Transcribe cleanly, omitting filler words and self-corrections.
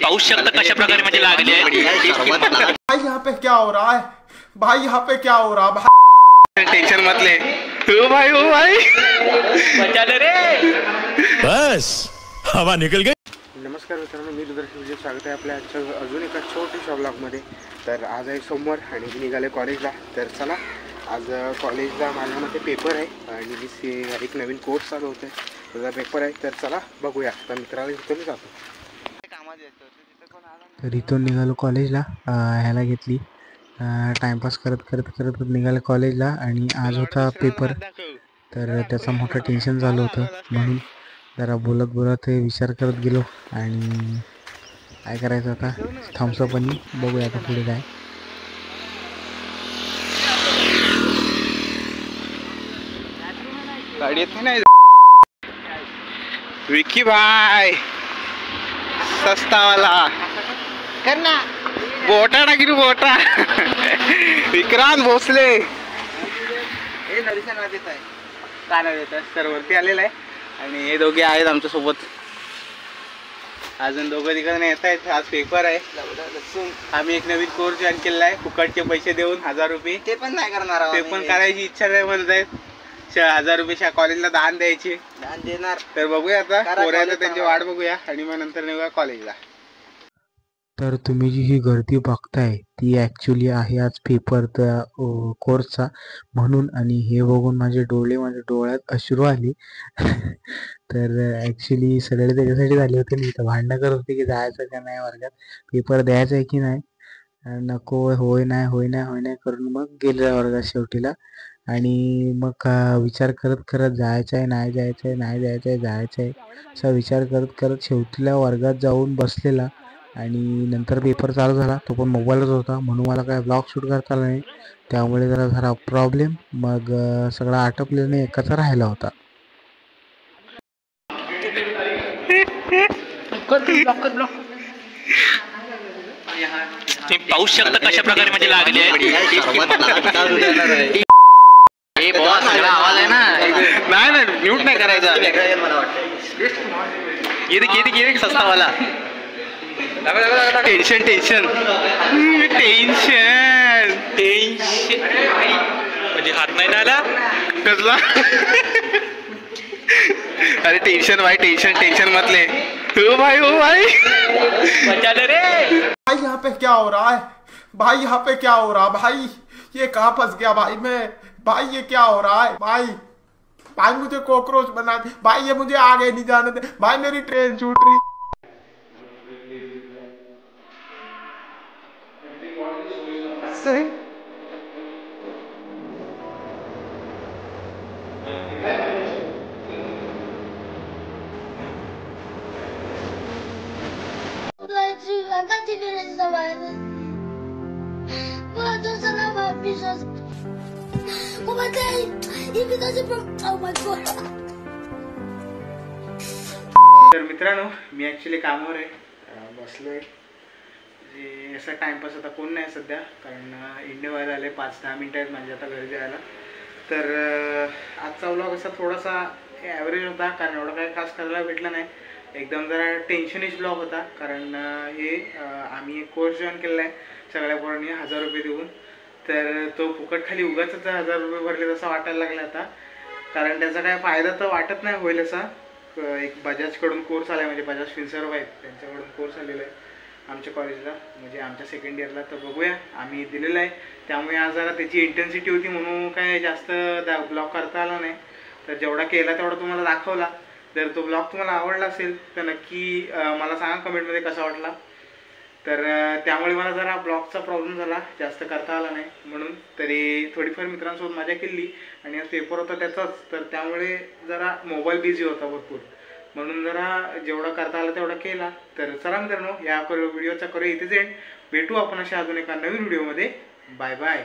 पाऊस शकता कशा प्रकारे म्हणजे लागले आहे। भाई यहाँ पे क्या हो रहा है, भाई यहाँ पे क्या हो रहा है भाई, टेंशन मत ले। ओ भाई बचा ले रे, बस हवा निकल गई। नमस्कार मित्रांनो, मी रुद्र शिवजी, स्वागत आहे आपल्या आजच्या अजून एका छोट्याशा ब्लॉगमध्ये। तर आज आहे सोमवार आणि मी निघाले कॉलेजला। तर चला, आज कॉलेजला माझ्या मते पेपर आहे आणि एक नवीन कोर्स चालू होत आहे, त्याचा पेपर आहे। तर चला बघूया, तर मित्राला इथून जातो। तर इथून निघालो कॉलेजला, ह्याला घेतली टाइमपास करत करत करत निघालं कॉलेजला। आणि आज होता पेपर, तर त्याचा मोठं टेन्शन झालं होतं, म्हणून जरा बोलत बोलत विचार करत गेलो आणि काय करायचं आता, थम्सअप आणि बघूया आता पुढे काय। गाडी येत नाही विकी भाई, सस्ता वाला करना बोटा ना गिरू बोटा विक्रांत भोसले सरवरती आलेला आहे आणि हे दोघे आहेत आमच्या सोबत। अजून दोघं तिकडे येत आहेत, आज पेपर आहे। आम्ही एक नवीन कोर्स जॉईन केलेला आहे, फुकटचे पैसे देऊन 1000 रुपये। ते पण नाही करणार, ते पण करायची इच्छा नाही म्हणत आहेत। 1000 रुपये कॉलेजला दान द्यायचे, दान देणार। तर बघूया आता पोरायला त्यांची वाट बघूया आणि मग नंतर निघूया कॉलेजला। तर तुम्ही जी ही गर्दी बघताय ती ॲक्च्युली आहे आज पेपर कोर्सचा म्हणून, आणि हे बघून माझ्या डोळ्यात अश्रू आले। तर ॲक्च्युली सगळे त्याच्यासाठी झाले होते, मी तर भांडणं करत होते की जायचं का नाही वर्गात, पेपर द्यायचा आहे की नाही, नको होय नाही करून मग गेले वर्गात शेवटीला। आणि मग विचार करत करत जायचं आहे नाही जायचं आहे असा विचार करत करत शेवटीला वर्गात जाऊन बसलेला। आणि नंतर पेपर चालू झाला, तो पण मोबाईलच होता, म्हणून मला काय ब्लॉग शूट करता आला नाही, त्यामुळे जरा प्रॉब्लेम। मग सगळं आटपलेलं नाही, एकाचा राहिला होता। पाऊस शकता कशा प्रकारे म्हणजे लागले आहे। आवाज आहे ना, नाही म्यूट नाही करायचा। ये सस्ता वाला टेन्शन म्हणजे हात नाही आला कसला। अरे टेंशन मत ले। ओ भाई बचा ले रे, भाई यहाँ पे क्या हो रहा है, भाई यहाँ पे क्या हो रहा है भाई, ये कहाँ फंस गया भाई मैं, भाई ये क्या हो रहा है भाई, भाई मुझे कॉकरोच बना दे भाई, ये मुझे आगे नहीं जाने दे भाई, मेरी ट्रेन छूट रही। सही तर मित्रांनो, मी ॲक्च्युली कामावर आहे, बसलोय जे असं टाइमपास। आता कोण नाही सध्या, कारण इंडिया व्हायला आले 5-10 मिनटं आहेत म्हणजे आता घरी जायला। तर आजचा व्लॉग असा थोडासा ॲव्हरेज होता, कारण एवढं काही खास करायला भेटलं नाही, एकदम जरा टेन्शनिश ब्लॉग होता। कारण हे आम्ही एक कोर्स जॉईन केलेला आहे सगळ्या पोरांनी 1000 रुपये देऊन, तर तो फुकट खाली उगाच 1000 रुपये भरले तसा वाटायला लागला आता, कारण त्याचा काय फायदा तर वाटत नाही होईल असा। एक बजाजकडून कोर्स आला आहे, म्हणजे बजाज फिनसर्व आहेत त्यांच्याकडून कोर्स आलेला आहे आमच्या कॉलेजला, म्हणजे आमच्या सेकंड इयरला। तर बघूया, आम्ही दिलेलं आहे, त्यामुळे आज जरा त्याची इंटेन्सिटी होती म्हणून काय जास्त ब्लॉग करता आला नाही। तर जेवढा केला तेवढा तुम्हाला दाखवला। जर तो ब्लॉग तुम्हाला आवडला असेल तर नक्की मला सांगा कमेंटमध्ये कसा वाटला। तर त्यामुळे मला जरा ब्लॉगचा प्रॉब्लेम झाला, जास्त करता आला नाही म्हणून, तरी थोडीफार मित्रांसोबत मजा केली। आणि आज पेपर होता त्याचाच, तर त्यामुळे जरा मोबाईल बिझी होता भरपूर, म्हणून जरा जेवढा करता आला तेवढा केला। तर चला मित्रांनो, या व्हिडिओचा करूया इथेच एंड, भेटू आपण अशा अजून एका नवीन व्हिडिओमध्ये। Bye bye.